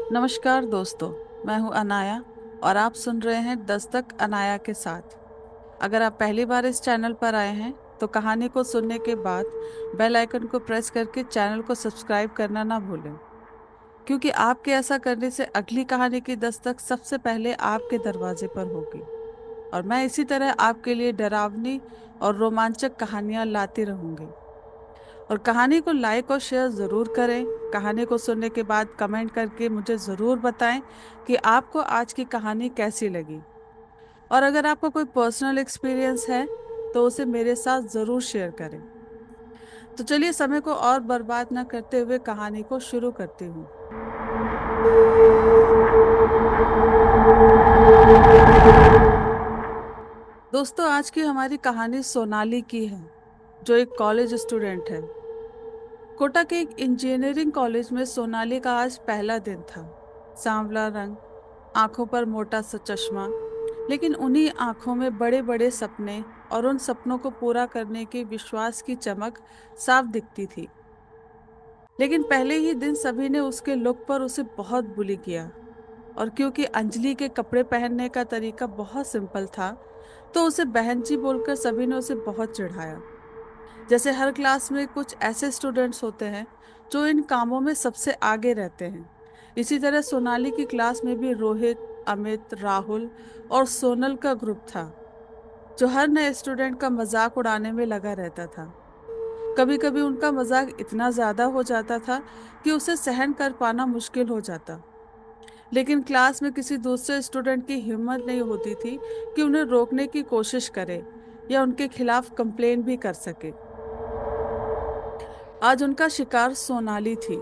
नमस्कार दोस्तों। मैं हूं अनाया और आप सुन रहे हैं दस्तक अनाया के साथ। अगर आप पहली बार इस चैनल पर आए हैं तो कहानी को सुनने के बाद बेल आइकन को प्रेस करके चैनल को सब्सक्राइब करना ना भूलें, क्योंकि आपके ऐसा करने से अगली कहानी की दस्तक सबसे पहले आपके दरवाजे पर होगी। और मैं इसी तरह आपके लिए डरावनी और रोमांचक कहानियां लाती रहूंगी। और कहानी को लाइक और शेयर ज़रूर करें। कहानी को सुनने के बाद कमेंट करके मुझे ज़रूर बताएं कि आपको आज की कहानी कैसी लगी। और अगर आपका कोई पर्सनल एक्सपीरियंस है तो उसे मेरे साथ ज़रूर शेयर करें। तो चलिए समय को और बर्बाद न करते हुए कहानी को शुरू करती हूँ। दोस्तों, आज की हमारी कहानी सोनाली की है, जो एक कॉलेज स्टूडेंट है। कोटा के एक इंजीनियरिंग कॉलेज में सोनाली का आज पहला दिन था। सांवला रंग, आंखों पर मोटा सा चश्मा, लेकिन उन्हीं आंखों में बड़े बड़े सपने और उन सपनों को पूरा करने के विश्वास की चमक साफ दिखती थी। लेकिन पहले ही दिन सभी ने उसके लुक पर उसे बहुत बुली किया। और क्योंकि अंजलि के कपड़े पहनने का तरीका बहुत सिंपल था, तो उसे बहन जी बोलकर सभी ने उसे बहुत चिढ़ाया। जैसे हर क्लास में कुछ ऐसे स्टूडेंट्स होते हैं जो इन कामों में सबसे आगे रहते हैं, इसी तरह सोनाली की क्लास में भी रोहित, अमित, राहुल और सोनल का ग्रुप था, जो हर नए स्टूडेंट का मजाक उड़ाने में लगा रहता था। कभी कभी उनका मजाक इतना ज्यादा हो जाता था कि उसे सहन कर पाना मुश्किल हो जाता। लेकिन क्लास में किसी दूसरे स्टूडेंट की हिम्मत नहीं होती थी कि उन्हें रोकने की कोशिश करे या उनके खिलाफ कंप्लेन भी कर सके। आज उनका शिकार सोनाली थी,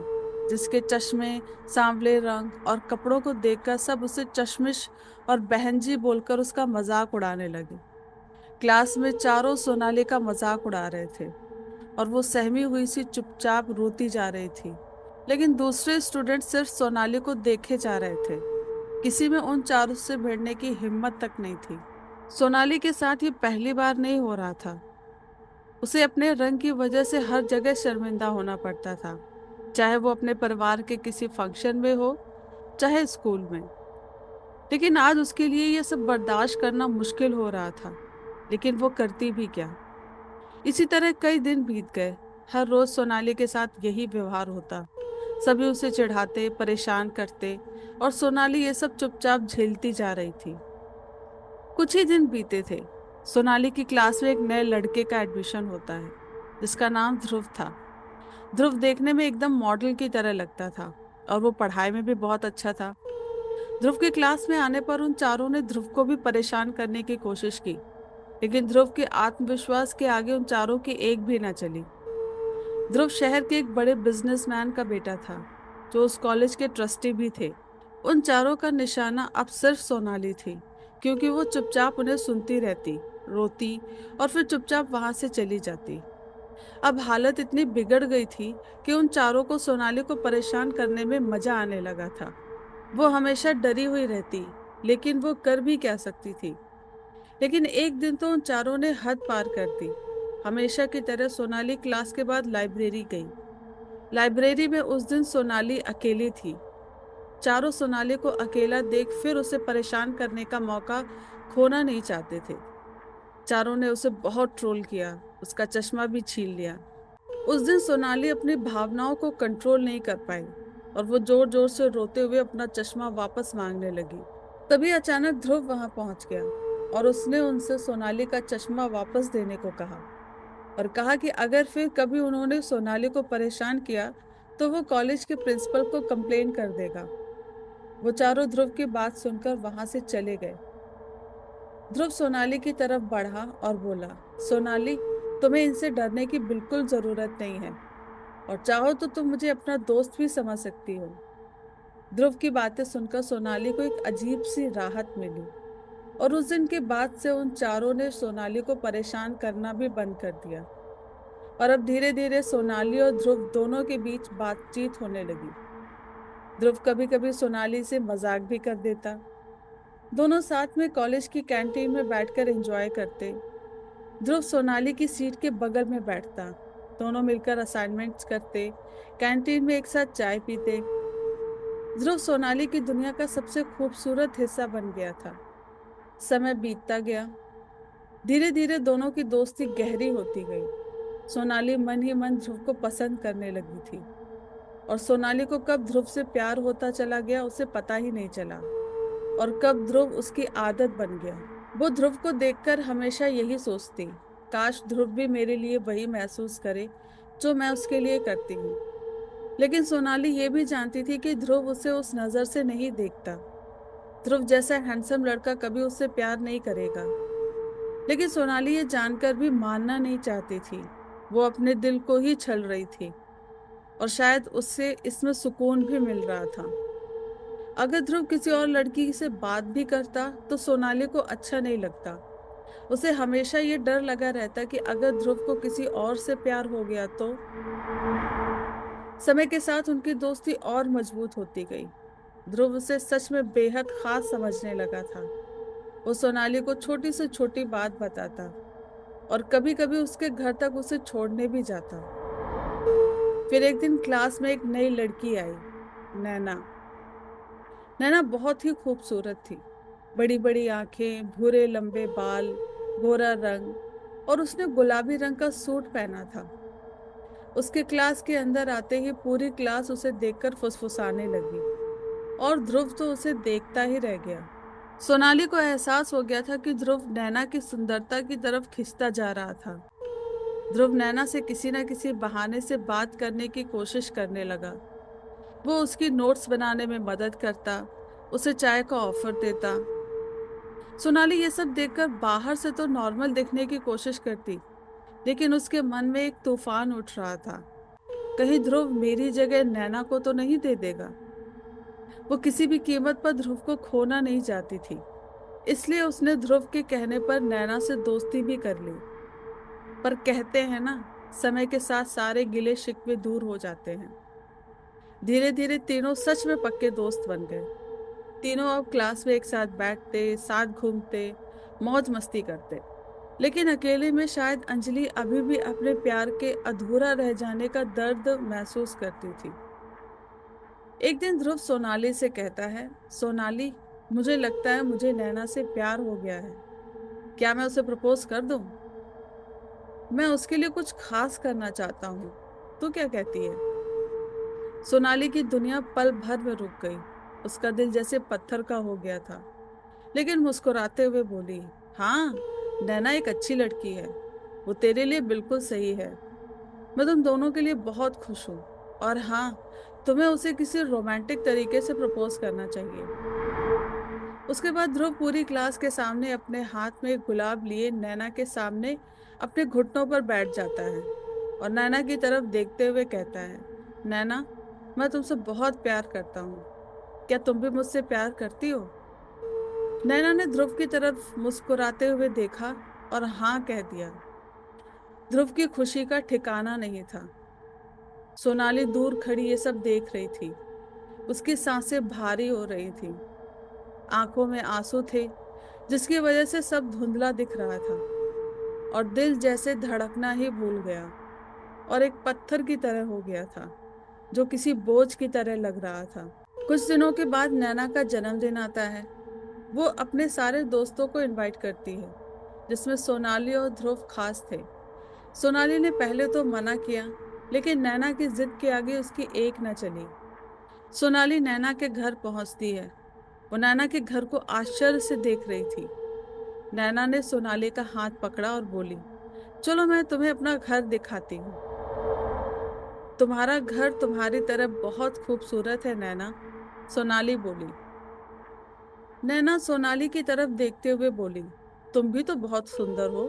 जिसके चश्मे, सांवले रंग और कपड़ों को देखकर सब उसे चश्मिश और बहनजी बोलकर उसका मजाक उड़ाने लगे। क्लास में चारों सोनाली का मजाक उड़ा रहे थे और वो सहमी हुई सी चुपचाप रोती जा रही थी। लेकिन दूसरे स्टूडेंट सिर्फ सोनाली को देखे जा रहे थे। किसी में उन चारों से भिड़ने की हिम्मत तक नहीं थी। सोनाली के साथ ये पहली बार नहीं हो रहा था। उसे अपने रंग की वजह से हर जगह शर्मिंदा होना पड़ता था, चाहे वो अपने परिवार के किसी फंक्शन में हो, चाहे स्कूल में। लेकिन आज उसके लिए ये सब बर्दाश्त करना मुश्किल हो रहा था। लेकिन वो करती भी क्या। इसी तरह कई दिन बीत गए। हर रोज सोनाली के साथ यही व्यवहार होता। सभी उसे चिढ़ाते, परेशान करते, और सोनाली ये सब चुपचाप झेलती जा रही थी। कुछ ही दिन बीते थे। सोनाली की क्लास में एक नए लड़के का एडमिशन होता है, जिसका नाम ध्रुव था। ध्रुव देखने में एकदम मॉडल की तरह लगता था और वो पढ़ाई में भी बहुत अच्छा था। ध्रुव की क्लास में आने पर उन चारों ने ध्रुव को भी परेशान करने की कोशिश की, लेकिन ध्रुव के आत्मविश्वास के आगे उन चारों की एक भी ना चली। ध्रुव शहर के एक बड़े बिजनेसमैन का बेटा था, जो उस कॉलेज के ट्रस्टी भी थे। उन चारों का निशाना अब सिर्फ सोनाली थी, क्योंकि वो चुपचाप उन्हें सुनती रहती, रोती और फिर चुपचाप वहां से चली जाती। अब हालत इतनी बिगड़ गई थी कि उन चारों को सोनाली को परेशान करने में मजा आने लगा था। वो हमेशा डरी हुई रहती, लेकिन वो कर भी क्या सकती थी। लेकिन एक दिन तो उन चारों ने हद पार कर दी। हमेशा की तरह सोनाली क्लास के बाद लाइब्रेरी गई। लाइब्रेरी में उस दिन सोनाली अकेली थी। चारों सोनाली को अकेला देख फिर उसे परेशान करने का मौका खोना नहीं चाहते थे। चारों ने उसे बहुत ट्रोल किया, उसका चश्मा भी छीन लिया। उस दिन सोनाली अपनी भावनाओं को कंट्रोल नहीं कर पाई और वो जोर जोर से रोते हुए अपना चश्मा वापस मांगने लगी। तभी अचानक ध्रुव वहां पहुंच गया और उसने उनसे सोनाली का चश्मा वापस देने को कहा, और कहा कि अगर फिर कभी उन्होंने सोनाली को परेशान किया तो वो कॉलेज के प्रिंसिपल को कंप्लेन कर देगा। वो चारों ध्रुव की बात सुनकर वहां से चले गए। ध्रुव सोनाली की तरफ बढ़ा और बोला, सोनाली, तुम्हें इनसे डरने की बिल्कुल जरूरत नहीं है, और चाहो तो तुम मुझे अपना दोस्त भी समझ सकती हो। ध्रुव की बातें सुनकर सोनाली को एक अजीब सी राहत मिली, और उस दिन के बाद से उन चारों ने सोनाली को परेशान करना भी बंद कर दिया। और अब धीरे धीरे सोनाली और ध्रुव दोनों के बीच बातचीत होने लगी। ध्रुव कभी कभी सोनाली से मजाक भी कर देता। दोनों साथ में कॉलेज की कैंटीन में बैठकर एंजॉय करते। ध्रुव सोनाली की सीट के बगल में बैठता। दोनों मिलकर असाइनमेंट्स करते, कैंटीन में एक साथ चाय पीते। ध्रुव सोनाली की दुनिया का सबसे खूबसूरत हिस्सा बन गया था। समय बीतता गया। धीरे धीरे दोनों की दोस्ती गहरी होती गई। सोनाली मन ही मन ध्रुव को पसंद करने लगी थी, और सोनाली को कब ध्रुव से प्यार होता चला गया उसे पता ही नहीं चला, और कब ध्रुव उसकी आदत बन गया। वो ध्रुव को देखकर हमेशा यही सोचती, काश ध्रुव भी मेरे लिए वही महसूस करे जो मैं उसके लिए करती हूँ। लेकिन सोनाली ये भी जानती थी कि ध्रुव उसे उस नजर से नहीं देखता। ध्रुव जैसा हैंडसम लड़का कभी उससे प्यार नहीं करेगा। लेकिन सोनाली ये जानकर भी मानना नहीं चाहती थी। वो अपने दिल को ही छल रही थी, और शायद उससे इसमें सुकून भी मिल रहा था। अगर ध्रुव किसी और लड़की से बात भी करता तो सोनाली को अच्छा नहीं लगता। उसे हमेशा ये डर लगा रहता कि अगर ध्रुव को किसी और से प्यार हो गया तो। समय के साथ उनकी दोस्ती और मजबूत होती गई। ध्रुव उसे सच में बेहद खास समझने लगा था। वो सोनाली को छोटी से छोटी बात बताता, और कभी कभी उसके घर तक उसे छोड़ने भी जाता। फिर एक दिन क्लास में एक नई लड़की आई, नैना। नैना बहुत ही खूबसूरत थी। बड़ी बड़ी आंखें, भूरे लंबे बाल, गोरा रंग, और उसने गुलाबी रंग का सूट पहना था। उसके क्लास के अंदर आते ही पूरी क्लास उसे देखकर फुसफुसाने लगी, और ध्रुव तो उसे देखता ही रह गया। सोनाली को एहसास हो गया था कि ध्रुव नैना की सुंदरता की तरफ खिंचता जा रहा था। ध्रुव नैना से किसी न किसी बहाने से बात करने की कोशिश करने लगा। वो उसकी नोट्स बनाने में मदद करता, उसे चाय का ऑफर देता। सोनाली ये सब देखकर बाहर से तो नॉर्मल दिखने की कोशिश करती, लेकिन उसके मन में एक तूफान उठ रहा था। कहीं ध्रुव मेरी जगह नैना को तो नहीं दे देगा। वो किसी भी कीमत पर ध्रुव को खोना नहीं चाहती थी, इसलिए उसने ध्रुव के कहने पर नैना से दोस्ती भी कर ली। पर कहते हैं ना, समय के साथ सारे गिले शिकवे दूर हो जाते हैं। धीरे धीरे तीनों सच में पक्के दोस्त बन गए। तीनों अब क्लास में एक साथ बैठते, साथ घूमते, मौज मस्ती करते। लेकिन अकेले में शायद अंजलि अभी भी अपने प्यार के अधूरा रह जाने का दर्द महसूस करती थी। एक दिन ध्रुव सोनाली से कहता है, सोनाली, मुझे लगता है मुझे नैना से प्यार हो गया है। क्या मैं उसे प्रपोज कर दूं? मैं उसके लिए कुछ खास करना चाहता हूँ। तू क्या कहती है? सोनाली की दुनिया पल भर में रुक गई। उसका दिल जैसे पत्थर का हो गया था। लेकिन मुस्कुराते हुए बोली, हाँ, नैना एक अच्छी लड़की है। वो तेरे लिए बिल्कुल सही है। मैं तुम दोनों के लिए बहुत खुश हूँ। और हाँ, तुम्हें उसे किसी रोमांटिक तरीके से प्रपोज करना चाहिए। उसके बाद ध्रुव पूरी क्लास के सामने अपने हाथ में एक गुलाब लिए नैना के सामने अपने घुटनों पर बैठ जाता है, और नैना की तरफ देखते हुए कहता है, नैना, मैं तुमसे बहुत प्यार करता हूँ। क्या तुम भी मुझसे प्यार करती हो? नैना ने ध्रुव की तरफ मुस्कुराते हुए देखा और हाँ कह दिया। ध्रुव की खुशी का ठिकाना नहीं था। सोनाली दूर खड़ी ये सब देख रही थी। उसकी सांसें भारी हो रही थी। आंखों में आंसू थे, जिसकी वजह से सब धुंधला दिख रहा था, और दिल जैसे धड़कना ही भूल गया, और एक पत्थर की तरह हो गया था, जो किसी बोझ की तरह लग रहा था। कुछ दिनों के बाद नैना का जन्मदिन आता है। वो अपने सारे दोस्तों को इनवाइट करती है, जिसमें सोनाली और ध्रुव खास थे। सोनाली ने पहले तो मना किया, लेकिन नैना की जिद के आगे उसकी एक न चली। सोनाली नैना के घर पहुंचती है। वो नैना के घर को आश्चर्य से देख रही थी। नैना ने सोनाली का हाथ पकड़ा और बोली, चलो मैं तुम्हें अपना घर दिखाती हूँ। तुम्हारा घर तुम्हारी तरह बहुत खूबसूरत है नैना, सोनाली बोली। नैना सोनाली की तरफ देखते हुए बोली, तुम भी तो बहुत सुंदर हो,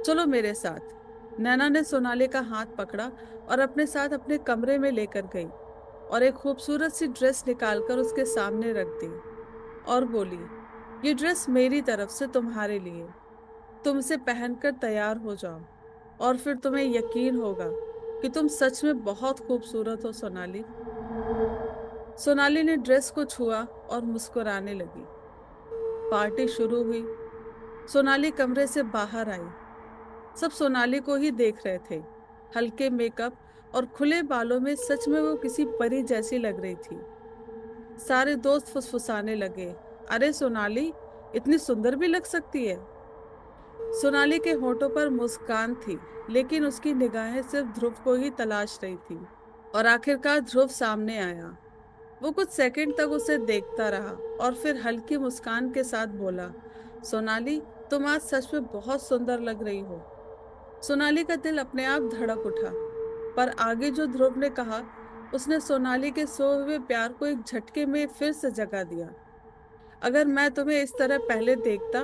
चलो मेरे साथ। नैना ने सोनाली का हाथ पकड़ा और अपने साथ अपने कमरे में लेकर गई, और एक खूबसूरत सी ड्रेस निकालकर उसके सामने रख दी, और बोली, ये ड्रेस मेरी तरफ से तुम्हारे लिए। तुम इसे पहनकर तैयार हो जाओ, और फिर तुम्हें यकीन होगा कि तुम सच में बहुत खूबसूरत हो सोनाली। सोनाली ने ड्रेस को छुआ और मुस्कुराने लगी। पार्टी शुरू हुई। सोनाली कमरे से बाहर आई। सब सोनाली को ही देख रहे थे। हल्के मेकअप और खुले बालों में सच में वो किसी परी जैसी लग रही थी। सारे दोस्त फुसफुसाने लगे, अरे सोनाली, इतनी सुंदर भी लग सकती है। सोनाली के होठों पर मुस्कान थी, लेकिन उसकी निगाहें सिर्फ ध्रुव को ही तलाश रही थी। और आखिरकार ध्रुव सामने आया। वो कुछ सेकंड तक उसे देखता रहा और फिर हल्की मुस्कान के साथ बोला, सोनाली, तुम आज सच में बहुत सुंदर लग रही हो। सोनाली का दिल अपने आप धड़क उठा। पर आगे जो ध्रुव ने कहा, उसने सोनाली के सोए हुए प्यार को एक झटके में फिर से जगा दिया। अगर मैं तुम्हें इस तरह पहले देखता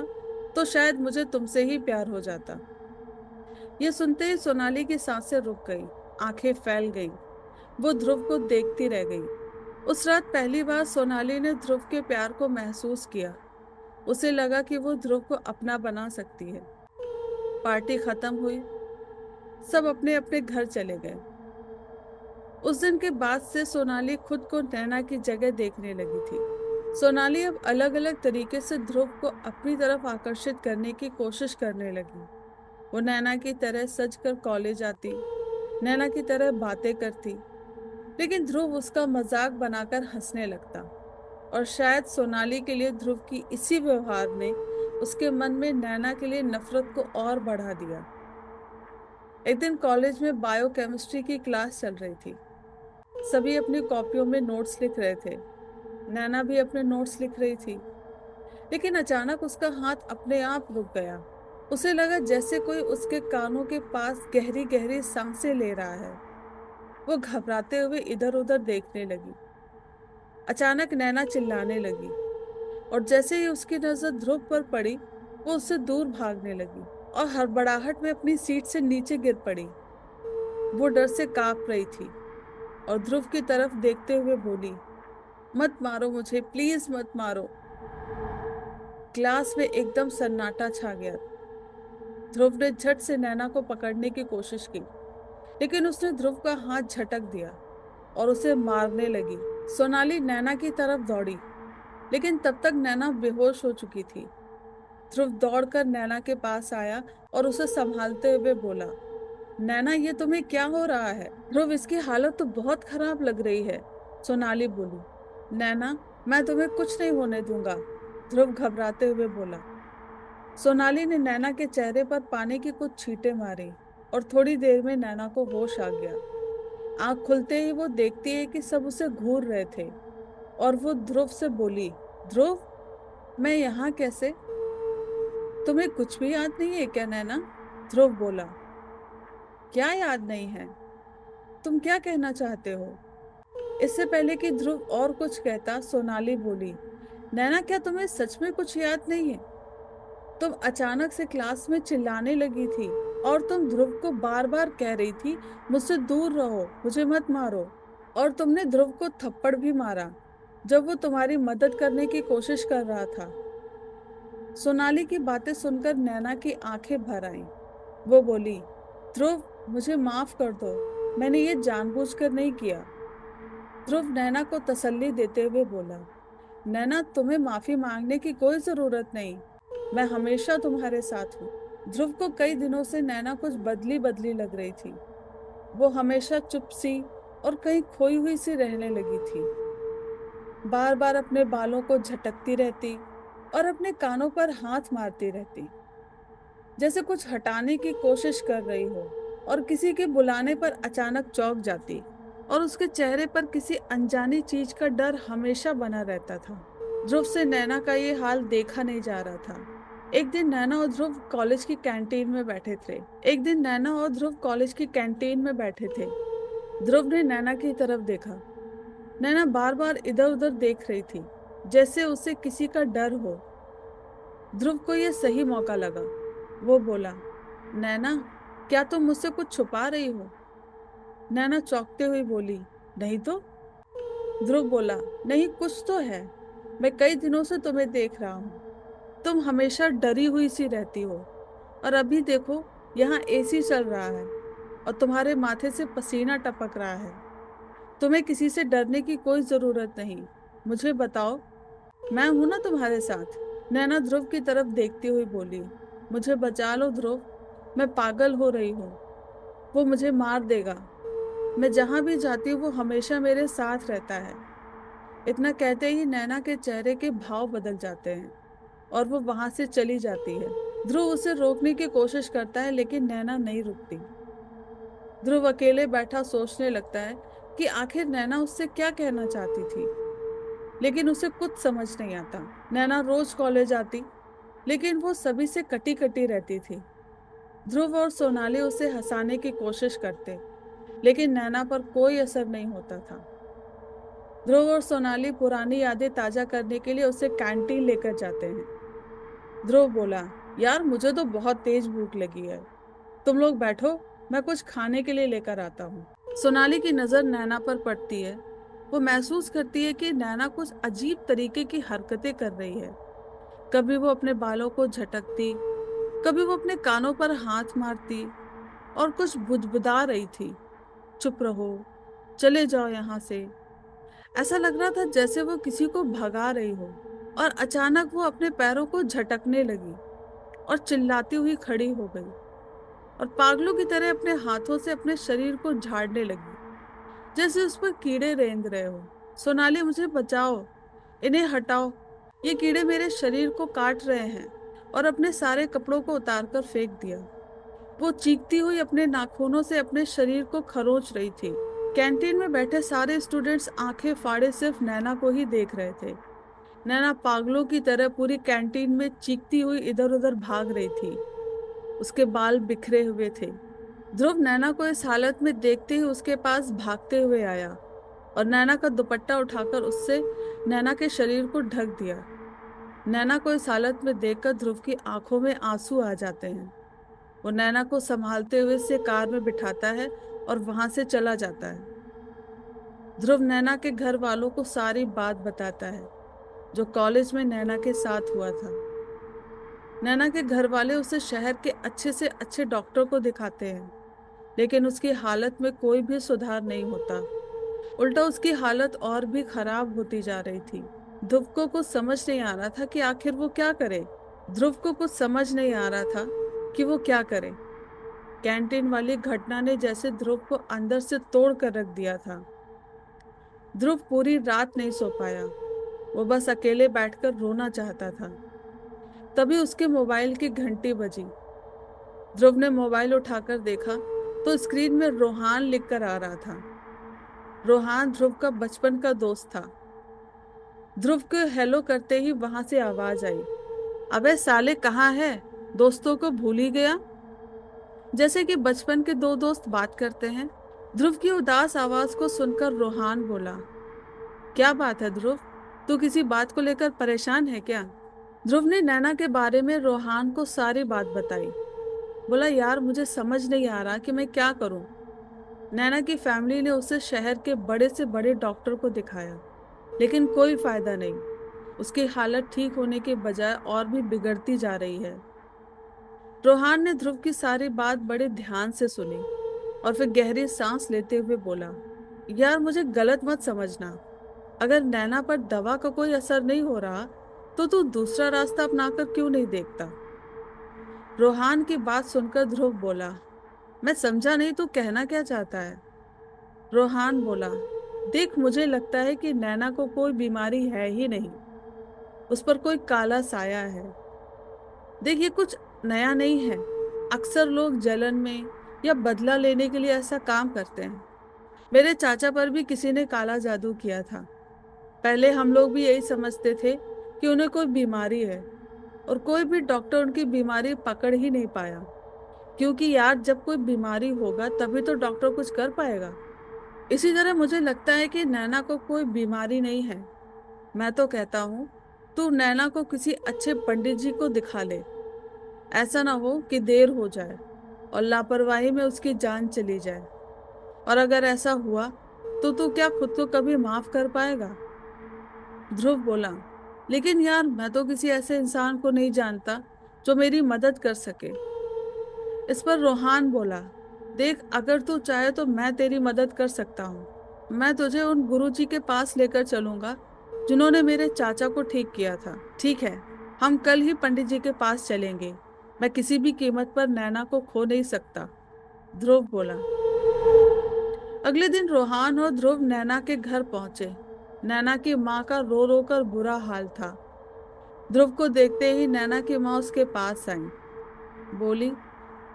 तो शायद मुझे तुमसे ही प्यार हो जाता। ये सुनते ही सोनाली की सांसें रुक गई, आंखें फैल गईं। वो ध्रुव को देखती रह गई। उस रात पहली बार सोनाली ने ध्रुव के प्यार को महसूस किया। उसे लगा कि वो ध्रुव को अपना बना सकती है। पार्टी खत्म हुई, सब अपने अपने घर चले गए। उस दिन के बाद से सोनाली खुद को नैना की जगह देखने लगी थी। सोनाली अब अलग अलग तरीके से ध्रुव को अपनी तरफ आकर्षित करने की कोशिश करने लगी। वो नैना की तरह सज कर कॉलेज आती, नैना की तरह बातें करती, लेकिन ध्रुव उसका मजाक बनाकर हंसने लगता। और शायद सोनाली के लिए ध्रुव की इसी व्यवहार ने उसके मन में नैना के लिए नफरत को और बढ़ा दिया। एक दिन कॉलेज में बायोकेमिस्ट्री की क्लास चल रही थी। सभी अपनी कॉपियों में नोट्स लिख रहे थे। नैना भी अपने नोट्स लिख रही थी। लेकिन अचानक उसका हाथ अपने आप रुक गया। उसे लगा जैसे कोई उसके कानों के पास गहरी गहरी सांसें ले रहा है। वो घबराते हुए इधर उधर देखने लगी। अचानक नैना चिल्लाने लगी, और जैसे ही उसकी नजर ध्रुव पर पड़ी, वो उससे दूर भागने लगी और हड़बड़ाहट में अपनी सीट से नीचे गिर पड़ी। वो डर से कांप रही थी और ध्रुव की तरफ देखते हुए बोली, मत मारो मुझे, प्लीज मत मारो। क्लास में एकदम सन्नाटा छा गया। ध्रुव ने झट से नैना को पकड़ने की कोशिश की, लेकिन उसने ध्रुव का हाथ झटक दिया और उसे मारने लगी। सोनाली नैना की तरफ दौड़ी, लेकिन तब तक नैना बेहोश हो चुकी थी। ध्रुव दौड़कर नैना के पास आया और उसे संभालते हुए बोला, नैना, ये तुम्हें क्या हो रहा है? ध्रुव, इसकी हालत तो बहुत खराब लग रही है, सोनाली बोली। नैना, मैं तुम्हें कुछ नहीं होने दूंगा, ध्रुव घबराते हुए बोला। सोनाली ने नैना के चेहरे पर पानी की कुछ छींटे मारी और थोड़ी देर में नैना को होश आ गया। आंख खुलते ही वो देखती है कि सब उसे घूर रहे थे, और वो ध्रुव से बोली, ध्रुव, मैं यहाँ कैसे? तुम्हें कुछ भी याद नहीं है क्या नैना? ध्रुव बोला। क्या याद नहीं है? तुम क्या कहना चाहते हो? इससे पहले कि ध्रुव और कुछ कहता, सोनाली बोली, नैना, क्या तुम्हें सच में कुछ याद नहीं है? तुम अचानक से क्लास में चिल्लाने लगी थी और तुम ध्रुव को बार बार कह रही थी, मुझसे दूर रहो, मुझे मत मारो। और तुमने ध्रुव को थप्पड़ भी मारा जब वो तुम्हारी मदद करने की कोशिश कर रहा था। सोनाली की बातें सुनकर नैना की आंखें भर आईं। वो बोली, ध्रुव, मुझे माफ कर दो, मैंने ये जानबूझकर नहीं किया। ध्रुव नैना को तसल्ली देते हुए बोला, नैना, तुम्हें माफी मांगने की कोई जरूरत नहीं, मैं हमेशा तुम्हारे साथ हूँ। ध्रुव को कई दिनों से नैना कुछ बदली बदली लग रही थी। वो हमेशा चुप सी और कहीं खोई हुई सी रहने लगी थी। बार बार अपने बालों को झटकती रहती और अपने कानों पर हाथ मारती रहती, जैसे कुछ हटाने की कोशिश कर रही हो। और किसी के बुलाने पर अचानक चौंक जाती, और उसके चेहरे पर किसी अनजानी चीज का डर हमेशा बना रहता था। ध्रुव से नैना का ये हाल देखा नहीं जा रहा था। एक दिन नैना और ध्रुव कॉलेज की कैंटीन में बैठे थे। एक दिन नैना और ध्रुव कॉलेज की कैंटीन में बैठे थे। ध्रुव ने नैना की तरफ देखा। नैना बार बार इधर उधर देख रही थी, जैसे उसे किसी का डर हो। ध्रुव को यह सही मौका लगा। वो बोला, नैना, क्या तुम मुझसे कुछ छुपा रही हो? नैना चौंकते हुए बोली, नहीं तो। ध्रुव बोला, नहीं, कुछ तो है। मैं कई दिनों से तुम्हें देख रहा हूँ। तुम हमेशा डरी हुई सी रहती हो, और अभी देखो, यहाँ एसी चल रहा है और तुम्हारे माथे से पसीना टपक रहा है। तुम्हें किसी से डरने की कोई जरूरत नहीं। मुझे बताओ, मैं हूं ना तुम्हारे साथ। नैना ध्रुव की तरफ देखती हुई बोली, मुझे बचा लो ध्रुव, मैं पागल हो रही हूँ। वो मुझे मार देगा। मैं जहां भी जाती हूँ वो हमेशा मेरे साथ रहता है। इतना कहते ही नैना के चेहरे के भाव बदल जाते हैं और वो वहां से चली जाती है। ध्रुव उसे रोकने की कोशिश करता है लेकिन नैना नहीं रुकती। ध्रुव अकेले बैठा सोचने लगता है कि आखिर नैना उससे क्या कहना चाहती थी, लेकिन उसे कुछ समझ नहीं आता। नैना रोज कॉलेज आती, लेकिन वो सभी से कटी कटी रहती थी। ध्रुव और सोनाली उसे हंसाने की कोशिश करते, लेकिन नैना पर कोई असर नहीं होता था। ध्रुव और सोनाली पुरानी यादें ताजा करने के लिए उसे कैंटीन लेकर जाते हैं। ध्रुव बोला, यार मुझे तो बहुत तेज भूख लगी है, तुम लोग बैठो, मैं कुछ खाने के लिए लेकर आता हूँ। सोनाली की नजर नैना पर पड़ती है। वो महसूस करती है कि नैना कुछ अजीब तरीके की हरकतें कर रही है। कभी वो अपने बालों को झटकती, कभी वो अपने कानों पर हाथ मारती और कुछ बुदबुदा रही थी, चुप रहो, चले जाओ यहाँ से। ऐसा लग रहा था जैसे वो किसी को भगा रही हो। और अचानक वो अपने पैरों को झटकने लगी और चिल्लाती हुई खड़ी हो गई और पागलों की तरह अपने हाथों से अपने शरीर को झाड़ने लगी, जैसे उस पर कीड़े रेंग रहे हो। सोनाली, मुझे बचाओ, इन्हें हटाओ, ये कीड़े मेरे शरीर को काट रहे हैं। और अपने सारे कपड़ों को उतारकर फेंक दिया। वो चीखती हुई अपने नाखूनों से अपने शरीर को खरोंच रही थी। कैंटीन में बैठे सारे स्टूडेंट्स आंखें फाड़े सिर्फ नैना को ही देख रहे थे। नैना पागलों की तरह पूरी कैंटीन में चीखती हुई इधर उधर भाग रही थी। उसके बाल बिखरे हुए थे। ध्रुव नैना को इस हालत में देखते ही उसके पास भागते हुए आया और नैना का दुपट्टा उठाकर उससे नैना के शरीर को ढक दिया। नैना को इस हालत में देखकर ध्रुव की आंखों में आंसू आ जाते हैं। वो नैना को संभालते हुए से कार में बिठाता है और वहां से चला जाता है। ध्रुव नैना के घर वालों को सारी बात बताता है जो कॉलेज में नैना के साथ हुआ था। नैना के घर वाले उसे शहर के अच्छे से अच्छे डॉक्टर को दिखाते हैं, लेकिन उसकी हालत में कोई भी सुधार नहीं होता। उल्टा उसकी हालत और भी खराब होती जा रही थी। ध्रुव को कुछ समझ नहीं आ रहा था कि आखिर वो क्या करे। ध्रुव को कुछ समझ नहीं आ रहा था कि वो क्या करे। कैंटीन वाली घटना ने जैसे ध्रुव को अंदर से तोड़ कर रख दिया था। ध्रुव पूरी रात नहीं सो पाया। वो बस अकेले बैठकर रोना चाहता था। तभी उसके मोबाइल की घंटी बजी। ध्रुव ने मोबाइल उठाकर देखा तो स्क्रीन में रोहान लिखकर आ रहा था। रोहान ध्रुव का बचपन का दोस्त था। ध्रुव को हेलो करते ही वहां से आवाज आई, अबे साले कहाँ है, दोस्तों को भूल ही गया। जैसे कि बचपन के दो दोस्त बात करते हैं। ध्रुव की उदास आवाज को सुनकर रोहान बोला, क्या बात है ध्रुव, तू किसी बात को लेकर परेशान है क्या? ध्रुव ने नैना के बारे में रोहान को सारी बात बताई। बोला, यार मुझे समझ नहीं आ रहा कि मैं क्या करूं। नैना की फैमिली ने उसे शहर के बड़े से बड़े डॉक्टर को दिखाया, लेकिन कोई फायदा नहीं। उसकी हालत ठीक होने के बजाय और भी बिगड़ती जा रही है। रोहान ने ध्रुव की सारी बात बड़े ध्यान से सुनी और फिर गहरी सांस लेते हुए बोला, यार मुझे गलत मत समझना, अगर नैना पर दवा का कोई असर नहीं हो रहा तो तू दूसरा रास्ता अपनाकर क्यों नहीं देखता? रोहान की बात सुनकर ध्रुव बोला, मैं समझा नहीं तू कहना क्या चाहता है। रोहान बोला, देख मुझे लगता है कि नैना को कोई बीमारी है ही नहीं, उस पर कोई काला साया है। देख ये कुछ नया नहीं है, अक्सर लोग जलन में या बदला लेने के लिए ऐसा काम करते हैं। मेरे चाचा पर भी किसी ने काला जादू किया था। पहले हम लोग भी यही समझते थे कि उन्हें कोई बीमारी है, और कोई भी डॉक्टर उनकी बीमारी पकड़ ही नहीं पाया, क्योंकि यार जब कोई बीमारी होगा तभी तो डॉक्टर कुछ कर पाएगा। इसी तरह मुझे लगता है कि नैना को कोई बीमारी नहीं है। मैं तो कहता हूँ तू नैना को किसी अच्छे पंडित जी को दिखा ले। ऐसा ना हो कि देर हो जाए और लापरवाही में उसकी जान चली जाए। और अगर ऐसा हुआ तो तू क्या खुद को कभी माफ कर पाएगा? ध्रुव बोला, लेकिन यार मैं तो किसी ऐसे इंसान को नहीं जानता जो मेरी मदद कर सके। इस पर रोहान बोला, देख अगर तू चाहे तो मैं तेरी मदद कर सकता हूँ। मैं तुझे उन गुरुजी के पास लेकर चलूंगा जिन्होंने मेरे चाचा को ठीक किया था। ठीक है, हम कल ही पंडित जी के पास चलेंगे। मैं किसी भी कीमत पर नैना को खो नहीं सकता, ध्रुव बोला। अगले दिन रोहान और ध्रुव नैना के घर पहुंचे। नैना की माँ का रो रो कर बुरा हाल था। ध्रुव को देखते ही नैना की माँ उसके पास आई। बोली,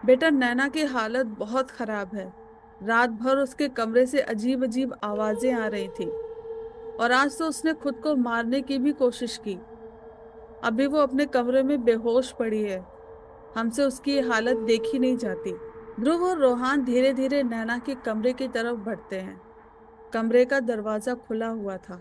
बेटा नैना की हालत बहुत खराब है। रात भर उसके कमरे से अजीब अजीब आवाजें आ रही थी और आज तो उसने खुद को मारने की भी कोशिश की। अभी वो अपने कमरे में बेहोश पड़ी है। हमसे उसकी ये हालत देखी नहीं जाती। ध्रुव और रोहान धीरे धीरे नैना के कमरे की तरफ बढ़ते हैं। कमरे का दरवाजा खुला हुआ था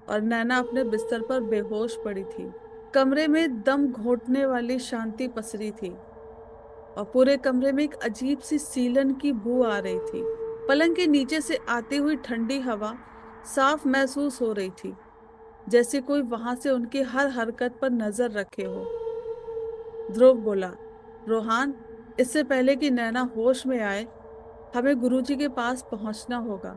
और नैना अपने बिस्तर पर बेहोश पड़ी थी। कमरे में दम घोंटने वाली शांति पसरी थी और पूरे कमरे में एक अजीब सी सीलन की बू आ रही थी। पलंग के नीचे से आती हुई ठंडी हवा साफ महसूस हो रही थी, जैसे कोई वहां से उनकी हर हरकत पर नजर रखे हो। ध्रुव बोला, रोहान, इससे पहले कि नैना होश में आए हमें गुरुजी के पास पहुंचना होगा।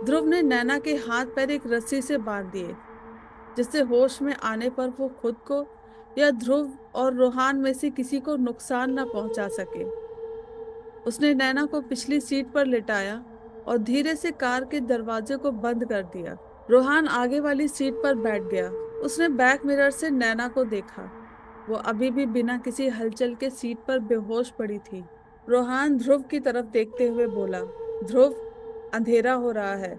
ध्रुव ने नैना के हाथ पैर एक रस्सी से बांध दिए, जिससे होश में आने पर वो खुद को या ध्रुव और रोहान में से किसी को नुकसान न पहुंचा सके। उसने नैना को पिछली सीट पर लिटाया और धीरे से कार के दरवाजे को बंद कर दिया। रोहान आगे वाली सीट पर बैठ गया। उसने बैक मिरर से नैना को देखा। वो अभी भी बिना किसी हलचल के सीट पर बेहोश पड़ी थी। रोहान ध्रुव की तरफ देखते हुए बोला, ध्रुव, अंधेरा हो रहा है,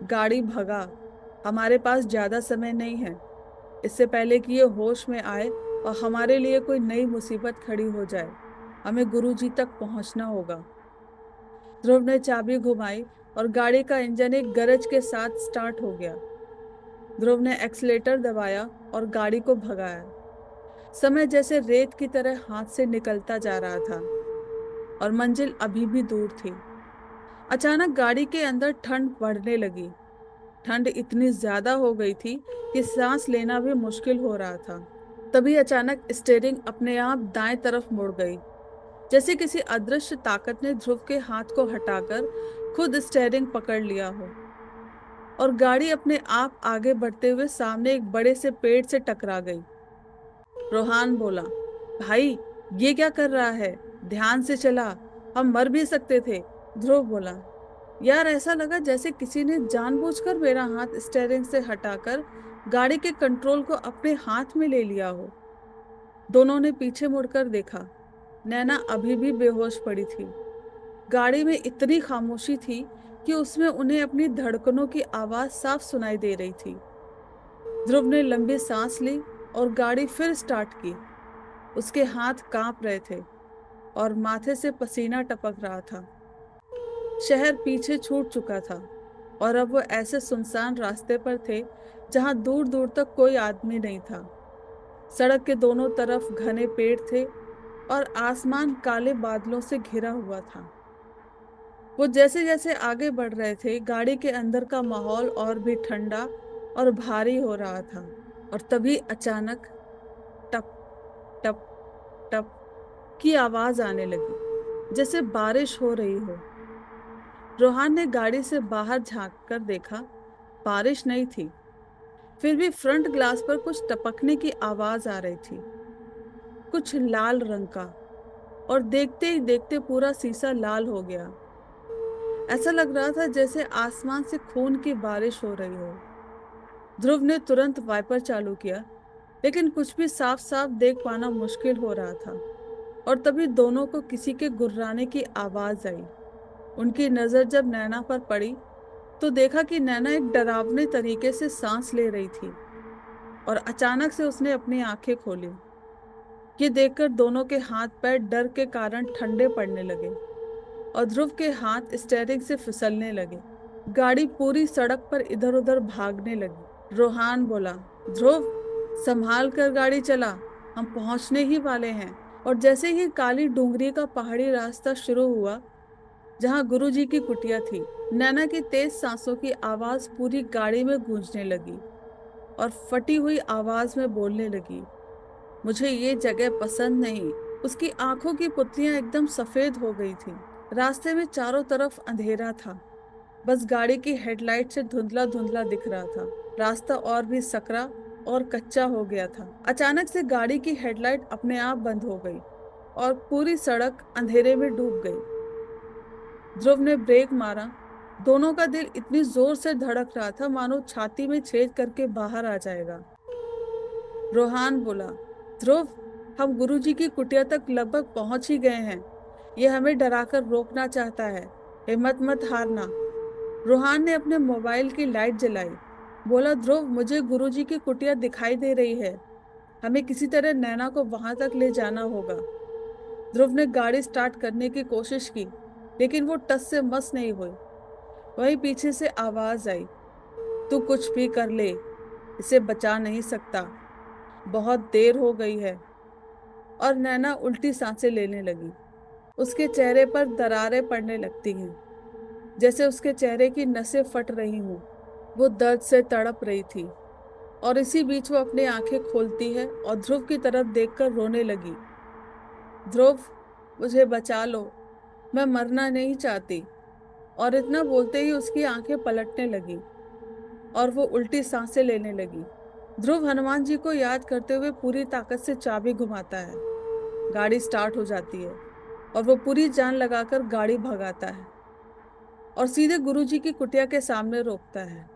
गाड़ी भगा। हमारे पास ज्यादा समय नहीं है। इससे पहले कि ये होश में आए और हमारे लिए कोई नई मुसीबत खड़ी हो जाए, हमें गुरुजी तक पहुंचना होगा। ध्रुव ने चाबी घुमाई और गाड़ी का इंजन एक गरज के साथ स्टार्ट हो गया। ध्रुव ने एक्सीलेटर दबाया और गाड़ी को भगाया। समय जैसे रेत की तरह हाथ से निकलता जा रहा था और मंजिल अभी भी दूर थी। अचानक गाड़ी के अंदर ठंड बढ़ने लगी। ठंड इतनी ज्यादा हो गई थी कि सांस लेना भी मुश्किल हो रहा था। तभी अचानक स्टीयरिंग अपने आप दाएं तरफ मुड़ गई, जैसे किसी अदृश्य ताकत ने ध्रुव के हाथ को हटाकर खुद स्टीयरिंग पकड़ लिया हो और गाड़ी अपने आप आगे बढ़ते हुए सामने एक बड़े से पेड़ से टकरा गई। रोहान बोला, भाई, ये क्या कर रहा है? ध्यान से चला, हम मर भी सकते थे। ध्रुव बोला, यार ऐसा लगा जैसे किसी ने जानबूझकर मेरा हाथ स्टीयरिंग से हटाकर गाड़ी के कंट्रोल को अपने हाथ में ले लिया हो। दोनों ने पीछे मुड़कर देखा। नैना अभी भी बेहोश पड़ी थी। गाड़ी में इतनी खामोशी थी कि उसमें उन्हें अपनी धड़कनों की आवाज साफ सुनाई दे रही थी। ध्रुव ने लंबी सांस ली और गाड़ी फिर स्टार्ट की। उसके हाथ कांप रहे थे और माथे से पसीना टपक रहा था। शहर पीछे छूट चुका था और अब वो ऐसे सुनसान रास्ते पर थे जहां दूर दूर तक कोई आदमी नहीं था। सड़क के दोनों तरफ घने पेड़ थे और आसमान काले बादलों से घिरा हुआ था। वो जैसे जैसे आगे बढ़ रहे थे, गाड़ी के अंदर का माहौल और भी ठंडा और भारी हो रहा था। और तभी अचानक टप टप टप की आवाज आने लगी, जैसे बारिश हो रही हो। रोहान ने गाड़ी से बाहर झांक कर देखा। बारिश नहीं थी, फिर भी फ्रंट ग्लास पर कुछ टपकने की आवाज आ रही थी, कुछ लाल रंग का। और देखते ही देखते पूरा शीशा लाल हो गया। ऐसा लग रहा था जैसे आसमान से खून की बारिश हो रही हो। ध्रुव ने तुरंत वाइपर चालू किया, लेकिन कुछ भी साफ साफ देख पाना मुश्किल हो रहा था। और तभी दोनों को किसी के गुर्राने की आवाज आई। उनकी नजर जब नैना पर पड़ी तो देखा कि नैना एक डरावने तरीके से सांस ले रही थी और अचानक से उसने अपनी आंखें खोली। ये देखकर दोनों के हाथ पैर डर के कारण ठंडे पड़ने लगे और ध्रुव के हाथ स्टीयरिंग से फिसलने लगे। गाड़ी पूरी सड़क पर इधर उधर भागने लगी। रोहान बोला, ध्रुव, संभाल कर गाड़ी चला, हम पहुंचने ही वाले हैं। और जैसे ही काली डूंगरी का पहाड़ी रास्ता शुरू हुआ जहां गुरुजी की कुटिया थी, नैना की तेज सांसों की आवाज पूरी गाड़ी में गूंजने लगी और फटी हुई आवाज में बोलने लगी, मुझे ये जगह पसंद नहीं। उसकी आंखों की पुतलियां एकदम सफेद हो गई थीं। रास्ते में चारों तरफ अंधेरा था, बस गाड़ी की हेडलाइट से धुंधला धुंधला दिख रहा था। रास्ता और भी सकरा और कच्चा हो गया था। अचानक से गाड़ी की हेडलाइट अपने आप बंद हो गई और पूरी सड़क अंधेरे में डूब गई। ध्रुव ने ब्रेक मारा, दोनों का दिल इतनी जोर से धड़क रहा था मानो छाती में छेद करके बाहर आ जाएगा। रोहान बोला, ध्रुव, हम गुरुजी की कुटिया तक लगभग पहुंच ही गए हैं। ये हमें डराकर रोकना चाहता है। हिम्मत मत हारना। रोहान ने अपने मोबाइल की लाइट जलाई। बोला, ध्रुव, मुझे गुरुजी की कुटिया दिखाई दे रही है। हमें किसी तरह नैना को वहां तक ले जाना होगा। ध्रुव ने गाड़ी स्टार्ट करने की कोशिश की, लेकिन वो टस से मस नहीं हुई। वहीं पीछे से आवाज आई, तू कुछ भी कर ले, इसे बचा नहीं सकता। बहुत देर हो गई है। और नैना उल्टी सांसें लेने लगी। उसके चेहरे पर दरारें पड़ने लगती हैं, जैसे उसके चेहरे की नसें फट रही हों। वो दर्द से तड़प रही थी। और इसी बीच वो अपनी आंखें खोलती है और ध्रुव की तरफ देखकर रोने लगी। ध्रुव, मुझे बचा लो, मैं मरना नहीं चाहती। और इतना बोलते ही उसकी आंखें पलटने लगी और वो उल्टी सांसें लेने लगी। ध्रुव हनुमान जी को याद करते हुए पूरी ताकत से चाबी घुमाता है। गाड़ी स्टार्ट हो जाती है और वो पूरी जान लगाकर गाड़ी भगाता है और सीधे गुरुजी की कुटिया के सामने रोकता है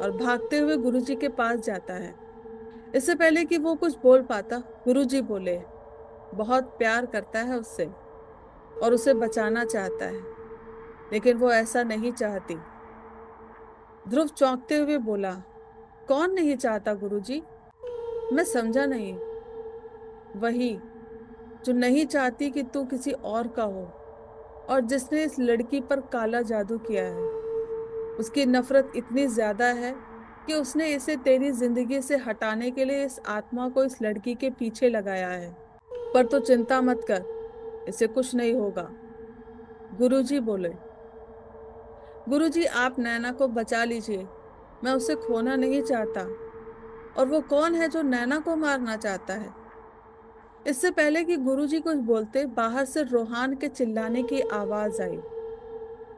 और भागते हुए गुरुजी के पास जाता है। इससे पहले कि वो कुछ बोल पाता, गुरुजी बोले, बहुत प्यार करता है उससे और उसे बचाना चाहता है, लेकिन वो ऐसा नहीं चाहती। ध्रुव चौंकते हुए बोला, कौन नहीं चाहता गुरुजी? मैं समझा नहीं। वही जो नहीं चाहती कि तू किसी और का हो, और जिसने इस लड़की पर काला जादू किया है। उसकी नफरत इतनी ज्यादा है कि उसने इसे तेरी जिंदगी से हटाने के लिए इस आत्मा को इस लड़की के पीछे लगाया है। पर तू चिंता मत कर, इसे कुछ नहीं होगा। गुरुजी बोले, गुरुजी, आप नैना को बचा लीजिए। मैं उसे खोना नहीं चाहता। और वो कौन है जो नैना को मारना चाहता है? इससे पहले कि गुरुजी कुछ बोलते, बाहर से रोहान के चिल्लाने की आवाज आई।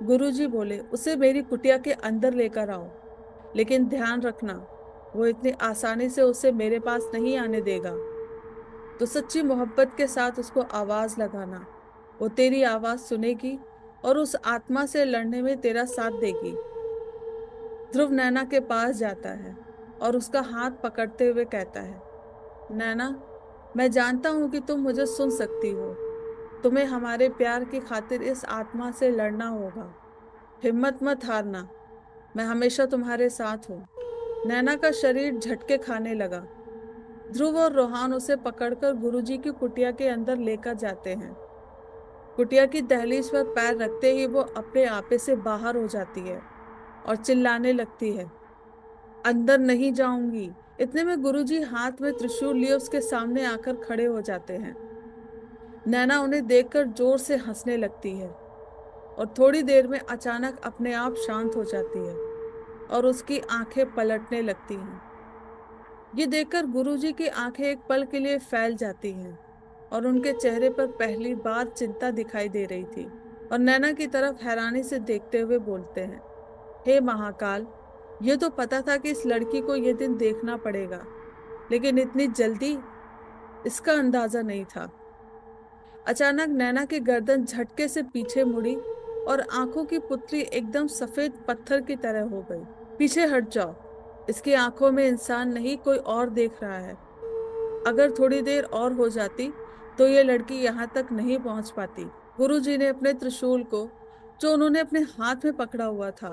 गुरुजी बोले, उसे मेरी कुटिया के अंदर लेकर आओ, लेकिन ध्यान रखना, वो इतनी आसानी से उसे मेरे पास नहीं आने देगा। तो सच्ची मोहब्बत के साथ उसको आवाज लगाना। वो तेरी आवाज सुनेगी और उस आत्मा से लड़ने में तेरा साथ देगी। ध्रुव नैना के पास जाता है और उसका हाथ पकड़ते हुए कहता है, नैना, मैं जानता हूं कि तुम मुझे सुन सकती हो। तुम्हें हमारे प्यार की खातिर इस आत्मा से लड़ना होगा। हिम्मत मत हारना। मैं हमेशा तुम्हारे साथ हूँ। नैना का शरीर झटके खाने लगा। ध्रुव और रोहान उसे पकड़कर गुरुजी की कुटिया के अंदर लेकर जाते हैं। कुटिया की दहलीज पर पैर रखते ही वो अपने आपे से बाहर हो जाती है और चिल्लाने लगती है, अंदर नहीं जाऊंगी। इतने में गुरुजी हाथ में त्रिशूल लिए उसके सामने आकर खड़े हो जाते हैं। नैना उन्हें देखकर जोर से हंसने लगती है और थोड़ी देर में अचानक अपने आप शांत हो जाती है और उसकी आंखें पलटने लगती हैं। ये देखकर गुरुजी की आंखें एक पल के लिए फैल जाती हैं और उनके चेहरे पर पहली बार चिंता दिखाई दे रही थी। और नैना की तरफ हैरानी से देखते हुए बोलते हैं, हे महाकाल, ये तो पता था कि इस लड़की को ये दिन देखना पड़ेगा, लेकिन इतनी जल्दी इसका अंदाजा नहीं था। अचानक नैना की गर्दन झटके से पीछे मुड़ी और आंखों की पुतली एकदम सफेद पत्थर की तरह हो गई। पीछे हट जाओ, इसकी आंखों में इंसान नहीं कोई और देख रहा है। अगर थोड़ी देर और हो जाती तो ये लड़की यहाँ तक नहीं पहुंच पाती। गुरुजी ने अपने त्रिशूल को, जो उन्होंने अपने हाथ में पकड़ा हुआ था,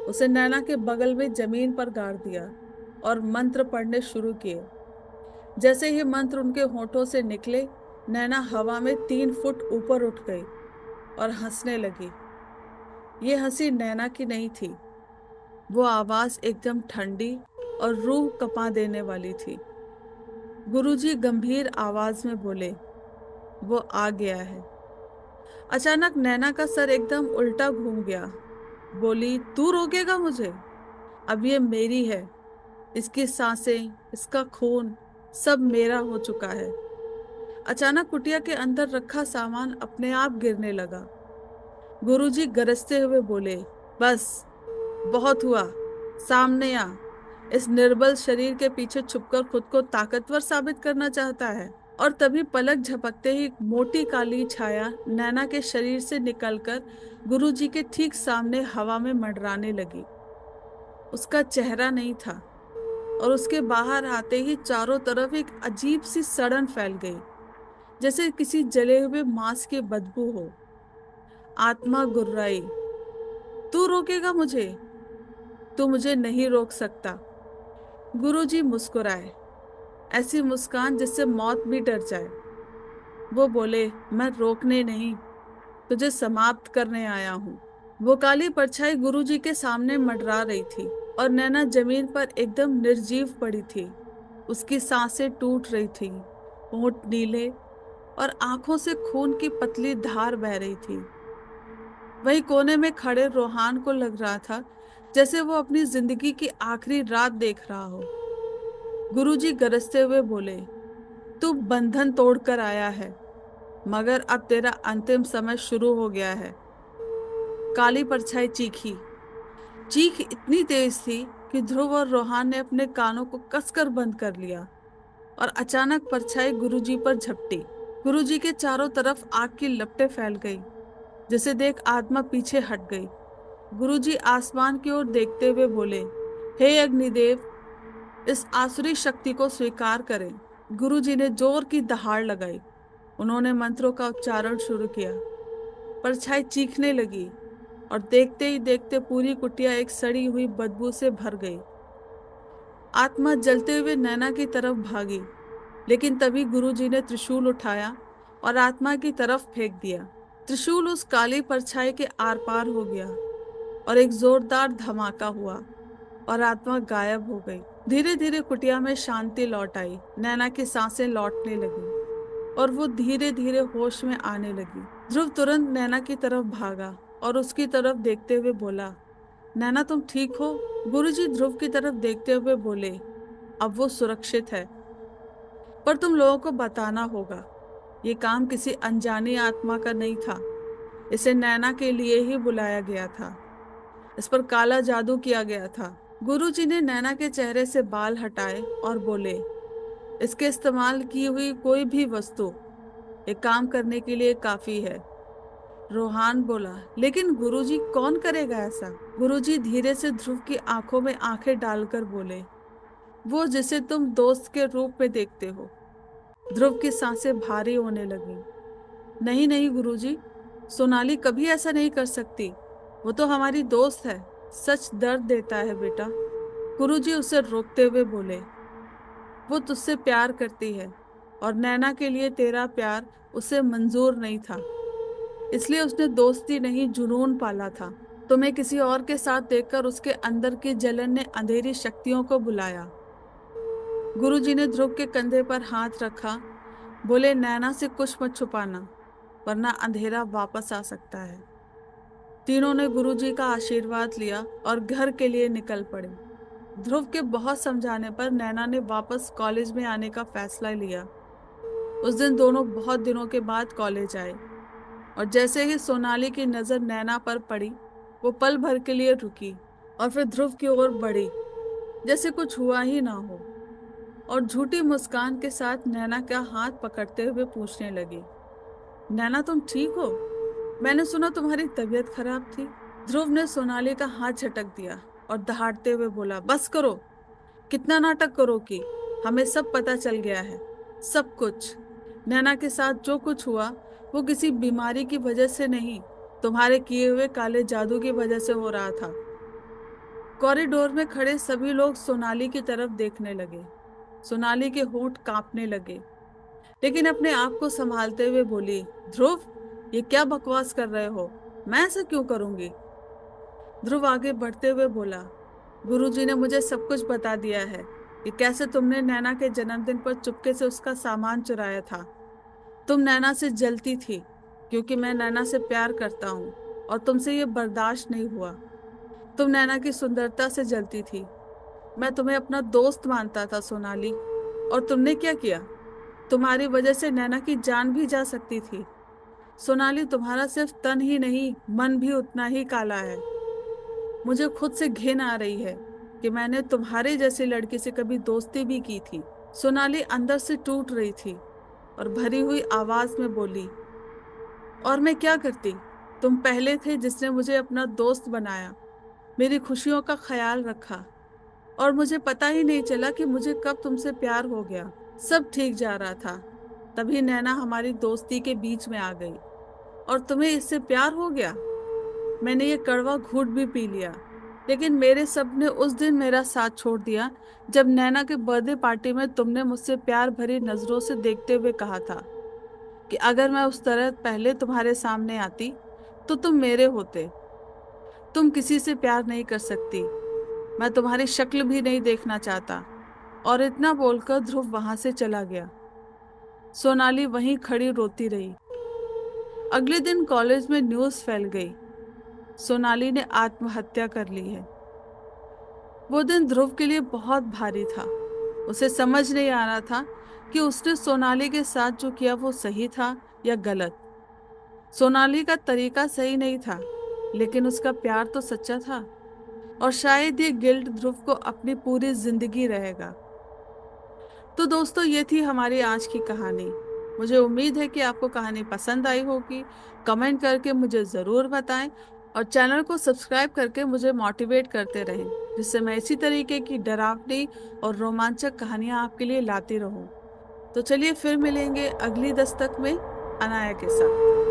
उसे नैना के बगल में जमीन पर गाड़ दिया और मंत्र पढ़ने शुरू किए। जैसे ही मंत्र उनके होठों से निकले, नैना हवा में 3 फुट ऊपर उठ गई और हंसने लगी। ये हंसी नैना की नहीं थी। वो आवाज एकदम ठंडी और रूह कपा देने वाली थी। गुरुजी गंभीर आवाज में बोले, वो आ गया है। अचानक नैना का सर एकदम उल्टा घूम गया। बोली, तू रोकेगा मुझे? अब ये मेरी है। इसकी सांसें, इसका खून, सब मेरा हो चुका है। अचानक कुटिया के अंदर रखा सामान अपने आप गिरने लगा। गुरुजी गरजते हुए बोले, बस, बहुत हुआ। सामने आ। इस निर्बल शरीर के पीछे छुपकर खुद को ताकतवर साबित करना चाहता है। और तभी पलक झपकते ही एक मोटी काली छाया नैना के शरीर से निकलकर गुरुजी के ठीक सामने हवा में मंडराने लगी। उसका चेहरा नहीं था, और उसके बाहर आते ही चारों तरफ एक अजीब सी सड़न फैल गई, जैसे किसी जले हुए मांस की बदबू हो। आत्मा गुर्राई, तू रोकेगा मुझे? तू मुझे नहीं रोक सकता। गुरुजी मुस्कुराए, ऐसी मुस्कान जिससे मौत भी डर जाए। वो बोले, मैं रोकने नहीं, तुझे समाप्त करने आया हूं। वो काली परछाई गुरुजी के सामने मंडरा रही थी, और नैना जमीन पर एकदम निर्जीव पड़ी थी। उसकी सांसें टूट रही थी, होंठ नीले, और आंखों से खून की पतली धार बह रही थी। वही कोने में खड़े रोहान को लग रहा था जैसे वो अपनी जिंदगी की आखिरी रात देख रहा हो। गुरुजी गरजते हुए बोले, तू बंधन तोड़कर आया है, मगर अब तेरा अंतिम समय शुरू हो गया है। काली परछाई चीखी। चीख इतनी तेज थी कि ध्रुव और रोहान ने अपने कानों को कसकर बंद कर लिया, और अचानक परछाई गुरुजी पर झपटी। गुरुजी के चारों तरफ आग की लपटें फैल गई, जिसे देख आत्मा पीछे हट गई। गुरुजी आसमान की ओर देखते हुए बोले, हे अग्निदेव, इस आसुरी शक्ति को स्वीकार करें। गुरुजी ने जोर की दहाड़ लगाई। उन्होंने मंत्रों का उच्चारण शुरू किया। परछाई चीखने लगी, और देखते ही देखते पूरी कुटिया एक सड़ी हुई बदबू से भर गई। आत्मा जलते हुए नैना की तरफ भागी, लेकिन तभी गुरुजी ने त्रिशूल उठाया और आत्मा की तरफ फेंक दिया। त्रिशूल उस काली परछाई के आर पार हो गया, और एक जोरदार धमाका हुआ, और आत्मा गायब हो गई। धीरे धीरे कुटिया में शांति लौट आई। नैना की सांसें लौटने लगी, और वो धीरे धीरे होश में आने लगी। ध्रुव तुरंत नैना की तरफ भागा और उसकी तरफ देखते हुए बोला, नैना तुम ठीक हो? गुरुजी ध्रुव की तरफ देखते हुए बोले, अब वो सुरक्षित है, पर तुम लोगों को बताना होगा। ये काम किसी अनजानी आत्मा का नहीं था। इसे नैना के लिए ही बुलाया गया था। इस पर काला जादू किया गया था। गुरुजी ने नैना के चेहरे से बाल हटाए और बोले, इसके इस्तेमाल की हुई कोई भी वस्तु एक काम करने के लिए काफी है। रोहान बोला, लेकिन गुरुजी कौन करेगा ऐसा? गुरुजी धीरे से ध्रुव की आंखों में आंखें डालकर बोले, वो जिसे तुम दोस्त के रूप में देखते हो। ध्रुव की सांसें भारी होने लगी। नहीं नहीं गुरुजी, सोनाली कभी ऐसा नहीं कर सकती। वो तो हमारी दोस्त है। सच दर्द देता है बेटा। गुरुजी उसे रोकते हुए बोले, वो तुझसे प्यार करती है, और नैना के लिए तेरा प्यार उसे मंजूर नहीं था, इसलिए उसने दोस्ती नहीं जुनून पाला था। तुम्हें किसी और के साथ देखकर उसके अंदर की जलन ने अंधेरी शक्तियों को बुलाया। गुरुजी ने ध्रुव के कंधे पर हाथ रखा, बोले, नैना से कुछ मत छुपाना, वरना अंधेरा वापस आ सकता है। तीनों ने गुरुजी का आशीर्वाद लिया और घर के लिए निकल पड़े। ध्रुव के बहुत समझाने पर नैना ने वापस कॉलेज में आने का फैसला लिया। उस दिन दोनों बहुत दिनों के बाद कॉलेज आए, और जैसे ही सोनाली की नजर नैना पर पड़ी, वो पल भर के लिए रुकी और फिर ध्रुव की ओर बढ़ी, जैसे कुछ हुआ ही ना हो, और झूठी मुस्कान के साथ नैना का हाथ पकड़ते हुए पूछने लगी, नैना तुम ठीक हो? मैंने सुना तुम्हारी तबीयत खराब थी। ध्रुव ने सोनाली का हाथ झटक दिया और दहाड़ते हुए बोला, बस करो। कितना नाटक करोगी? हमें सब पता चल गया है, सब कुछ। नैना के साथ जो कुछ हुआ वो किसी बीमारी की वजह से नहीं, तुम्हारे किए हुए काले जादू की वजह से हो रहा था। कॉरिडोर में खड़े सभी लोग सोनाली की तरफ देखने लगे। सोनाली के होंठ कांपने लगे, लेकिन अपने आप को संभालते हुए बोली, ध्रुव, ये क्या बकवास कर रहे हो? मैं ऐसा क्यों करूंगी? ध्रुव आगे बढ़ते हुए बोला, गुरुजी ने मुझे सब कुछ बता दिया है कि कैसे तुमने नैना के जन्मदिन पर चुपके से उसका सामान चुराया था। तुम नैना से जलती थी, क्योंकि मैं नैना से प्यार करता हूँ, और तुमसे ये बर्दाश्त नहीं हुआ। तुम नैना की सुंदरता से जलती थी। मैं तुम्हें अपना दोस्त मानता था सोनाली, और तुमने क्या किया? तुम्हारी वजह से नैना की जान भी जा सकती थी। सोनाली, तुम्हारा सिर्फ तन ही नहीं, मन भी उतना ही काला है। मुझे खुद से घिन आ रही है कि मैंने तुम्हारे जैसी लड़की से कभी दोस्ती भी की थी। सोनाली अंदर से टूट रही थी, और भरी हुई आवाज में बोली, और मैं क्या करती? तुम पहले थे जिसने मुझे अपना दोस्त बनाया, मेरी खुशियों का ख्याल रखा, और मुझे पता ही नहीं चला कि मुझे कब तुमसे प्यार हो गया। सब ठीक जा रहा था, तभी नैना हमारी दोस्ती के बीच में आ गई। और तुम्हें इससे प्यार हो गया? मैंने ये कड़वा घूंट भी पी लिया। लेकिन मेरे सपने उस दिन मेरा साथ छोड़ दिया, जब नैना के बर्थडे पार्टी में तुमने मुझसे प्यार भरी नजरों से देखते हुए कहा था कि अगर मैं उस तरह पहले तुम्हारे सामने आती तो तुम मेरे होते। तुम किसी से प्यार नहीं कर सकती, मैं तुम्हारी शक्ल भी नहीं देखना चाहता। और इतना बोलकर ध्रुव वहां से चला गया। सोनाली वहीं खड़ी रोती रही। अगले दिन कॉलेज में न्यूज़ फैल गई, सोनाली ने आत्महत्या कर ली है। वो दिन ध्रुव के लिए बहुत भारी था। उसे समझ नहीं आ रहा था कि उसने सोनाली के साथ जो किया वो सही था या गलत। सोनाली का तरीका सही नहीं था, लेकिन उसका प्यार तो सच्चा था। और शायद ये गिल्ट ध्रुव को अपनी पूरी जिंदगी रहेगा। तो दोस्तों, ये थी हमारी आज की कहानी। मुझे उम्मीद है कि आपको कहानी पसंद आई होगी। कमेंट करके मुझे ज़रूर बताएं, और चैनल को सब्सक्राइब करके मुझे मोटिवेट करते रहें, जिससे मैं इसी तरीके की डरावनी और रोमांचक कहानियां आपके लिए लाती रहूं। तो चलिए फिर मिलेंगे अगली दस्तक में अनाया के साथ।